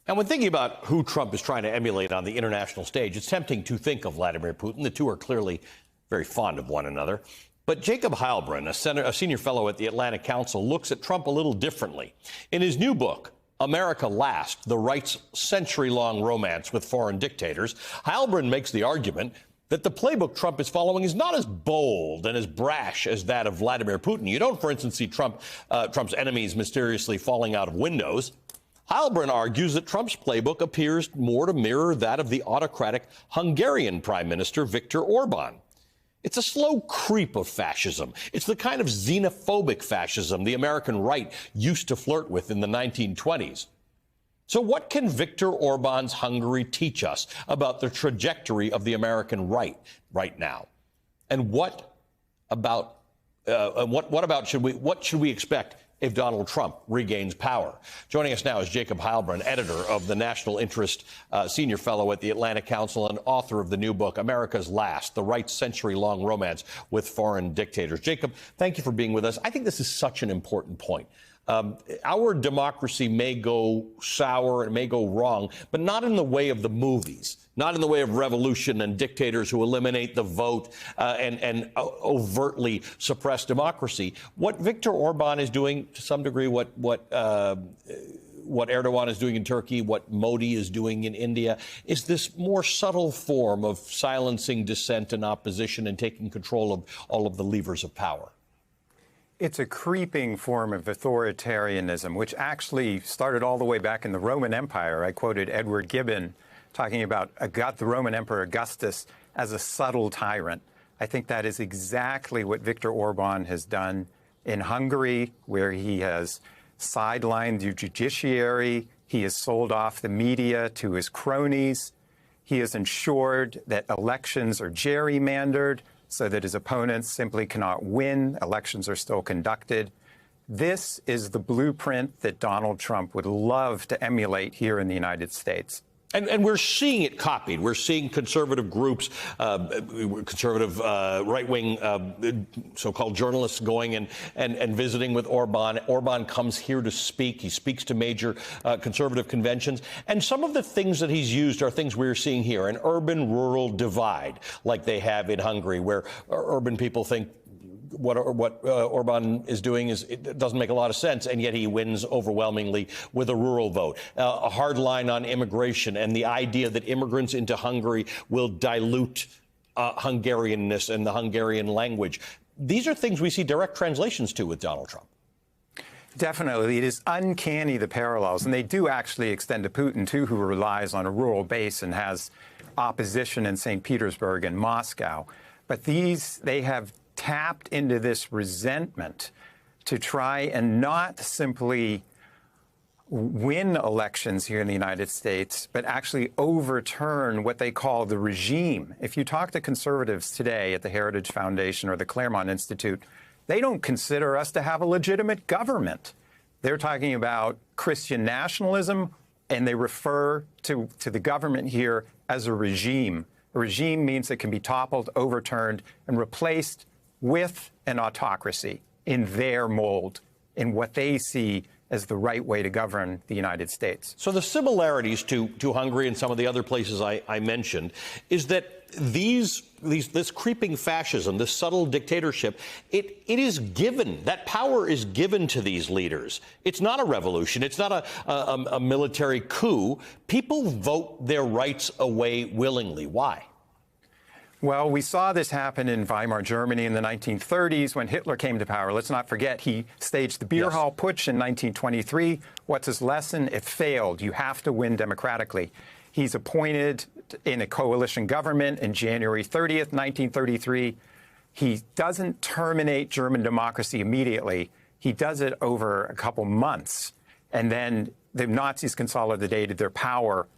And when thinking about who Trump is trying to emulate on the international stage, it's tempting to think of Vladimir Putin. The two are clearly very fond of one another. But Jacob Heilbrunn, a senior fellow at the Atlantic Council, looks at Trump a little differently. In his new book, America Last, the right's century-long romance with foreign dictators, Heilbrunn makes the argument that the playbook Trump is following is not as bold and as brash as that of Vladimir Putin. You don't, for instance, see Trump's enemies mysteriously falling out of windows. Heilbrunn argues that Trump's playbook appears more to mirror that of the autocratic Hungarian Prime Minister Viktor Orban. It's a slow creep of fascism. It's the kind of xenophobic fascism the American right used to flirt with in the 1920s. So what can Viktor Orban's Hungary teach us about the trajectory of the American right now? And what should we expect if Donald Trump regains power? Joining us now is Jacob Heilbrunn, editor of the National Interest, senior fellow at the Atlantic Council, and author of the new book, America's Last, the right's century-long romance with foreign dictators. Jacob, thank you for being with us. I think this is such an important point. Our democracy may go sour and may go wrong, but not in the way of the movies, not in the way of revolution and dictators who eliminate the vote and overtly suppress democracy. What Viktor Orban is doing, to some degree, what Erdogan is doing in Turkey, what Modi is doing in India, is this more subtle form of silencing dissent and opposition and taking control of all of the levers of power. It's a creeping form of authoritarianism, which actually started all the way back in the Roman Empire. I quoted Edward Gibbon talking about the Roman Emperor Augustus as a subtle tyrant. I think that is exactly what Viktor Orban has done in Hungary, where he has sidelined the judiciary. He has sold off the media to his cronies. He has ensured that elections are gerrymandered, so that his opponents simply cannot win. Elections are still conducted. This is the blueprint that Donald Trump would love to emulate here in the United States. And we're seeing it copied. We're seeing conservative groups, conservative right-wing so-called journalists going and visiting with Orban. Orban comes here to speak. He speaks to major conservative conventions. And some of the things that he's used are things we're seeing here, an urban-rural divide like they have in Hungary, where urban people think what Orban is doing it doesn't make a lot of sense, and yet he wins overwhelmingly with a rural vote. A hard line on immigration and the idea that immigrants into Hungary will dilute Hungarianness and the Hungarian language. These are things we see direct translations to with Donald Trump. Definitely. It is uncanny, the parallels. And they do actually extend to Putin, too, who relies on a rural base and has opposition in St. Petersburg and Moscow. But they have tapped into this resentment to try and not simply win elections here in the United States, but actually overturn what they call the regime. If you talk to conservatives today at the Heritage Foundation or the Claremont Institute, they don't consider us to have a legitimate government. They're talking about Christian nationalism, and they refer to the government here as a regime. A regime means it can be toppled, overturned, and replaced with an autocracy in their mold, in what they see as the right way to govern the United States. So the similarities to Hungary and some of the other places I mentioned is that this creeping fascism, this subtle dictatorship, it is given, that power is given to these leaders. It's not a revolution. It's not a military coup. People vote their rights away willingly. Why? Well, we saw this happen in Weimar Germany in the 1930s when Hitler came to power. Let's not forget he staged the beer hall putsch in 1923. What's his lesson? It failed. You have to win democratically. He's appointed in a coalition government in January 30th, 1933. He doesn't terminate German democracy immediately. He does it over a couple months. And then the Nazis consolidated their power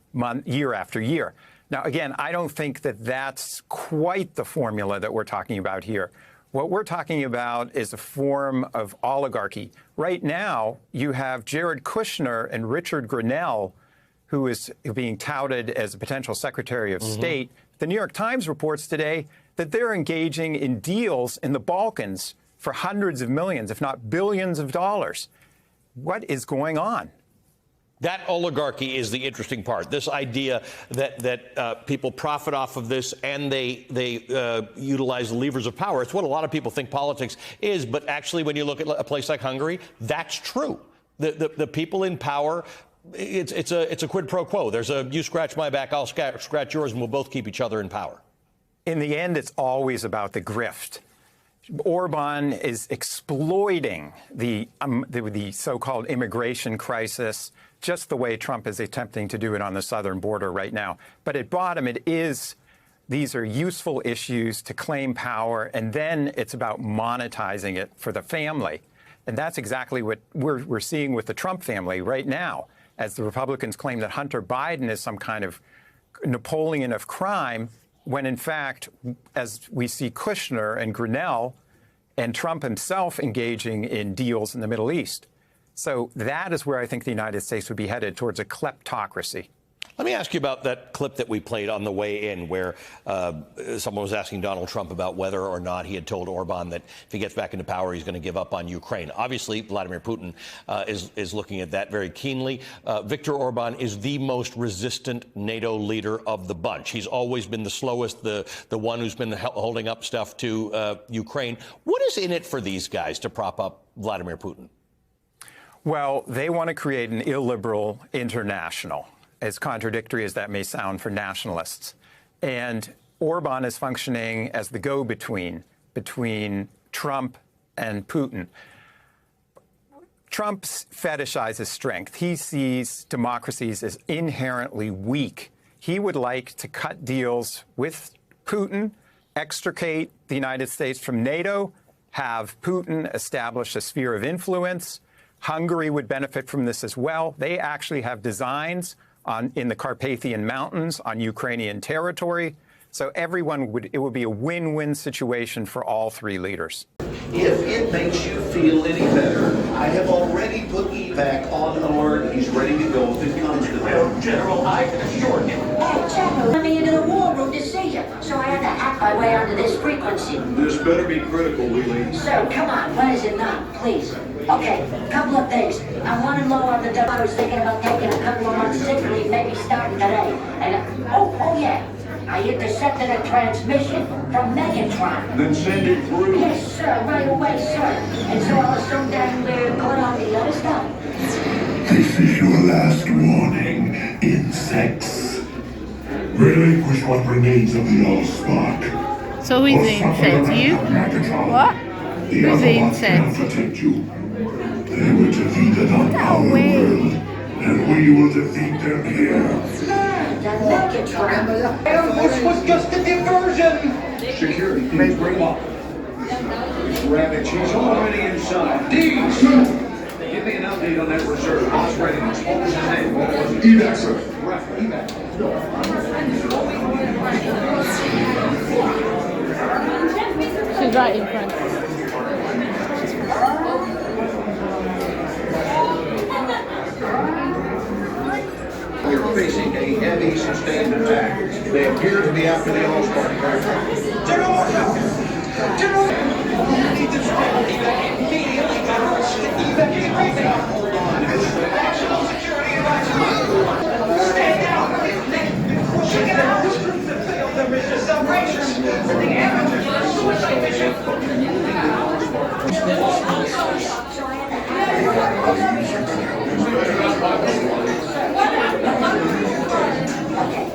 year after year. Now, again, I don't think that that's quite the formula that we're talking about here. What we're talking about is a form of oligarchy. Right now, you have Jared Kushner and Richard Grenell, who is being touted as a potential Secretary of State. The New York Times reports today that they're engaging in deals in the Balkans for hundreds of millions, if not billions of dollars. What is going on? That oligarchy is the interesting part. This idea that people profit off of this and they utilize the levers of power. It's what a lot of people think politics is. But actually, when you look at a place like Hungary, that's true. The people in power, it's a quid pro quo. There's a you scratch my back, I'll scratch yours, and we'll both keep each other in power. In the end, it's always about the grift. Orban is exploiting the so-called immigration crisis, just the way Trump is attempting to do it on the southern border right now. But at bottom, these are useful issues to claim power, and then it's about monetizing it for the family. And that's exactly what we're seeing with the Trump family right now, as the Republicans claim that Hunter Biden is some kind of Napoleon of crime, when in fact, as we see Kushner and Grinnell and Trump himself engaging in deals in the Middle East. So that is where I think the United States would be headed, towards a kleptocracy. Let me ask you about that clip that we played on the way in, where someone was asking Donald Trump about whether or not he had told Orban that if he gets back into power, he's going to give up on Ukraine. Obviously, Vladimir Putin is looking at that very keenly. Viktor Orban is the most resistant NATO leader of the bunch. He's always been the slowest, the one who's been holding up stuff to Ukraine. What is in it for these guys to prop up Vladimir Putin? Well, they want to create an illiberal international, as contradictory as that may sound for nationalists. And Orban is functioning as the go-between between Trump and Putin. Trump fetishizes strength. He sees democracies as inherently weak. He would like to cut deals with Putin, extricate the United States from NATO, have Putin establish a sphere of influence. Hungary would benefit from this as well. They actually have designs in the Carpathian Mountains on Ukrainian territory. So it would be a win-win situation for all three leaders. If it makes you feel any better, I have already put evac on alert. He's ready to go if it comes to that. General, I can assure him. Hey, General, let me into the war room to see you, so I had to hack my way onto this frequency. This better be critical, Wheelie. Sir, come on, when is it not, please? Okay, couple of things. I'm running low on the dough. I was thinking about taking a couple of months sick leave, maybe starting today. And, oh yeah, I intercepted a transmission from Megatron. Then send it through. Yes, sir, right away, sir. And so I'll assume that we're good on the other stuff. This is your last warning, insects. Relinquish what remains of the Allspark. So who's the insect? You? What? Who's the insect? Protect you. They were defeated on our world, and we will defeat them here. This was just a diversion. Security, please bring up. Rabbit, she's already inside. Deeds! Give me an update on that reserve. What's readiness? What was his name? What was it? Evac, sir. Right, evac. She's right in front. We're facing a heavy sustained attack. They appear to be after the Allspark. General! We need to evac immediately. Evac everything. Hold on. National security advisory.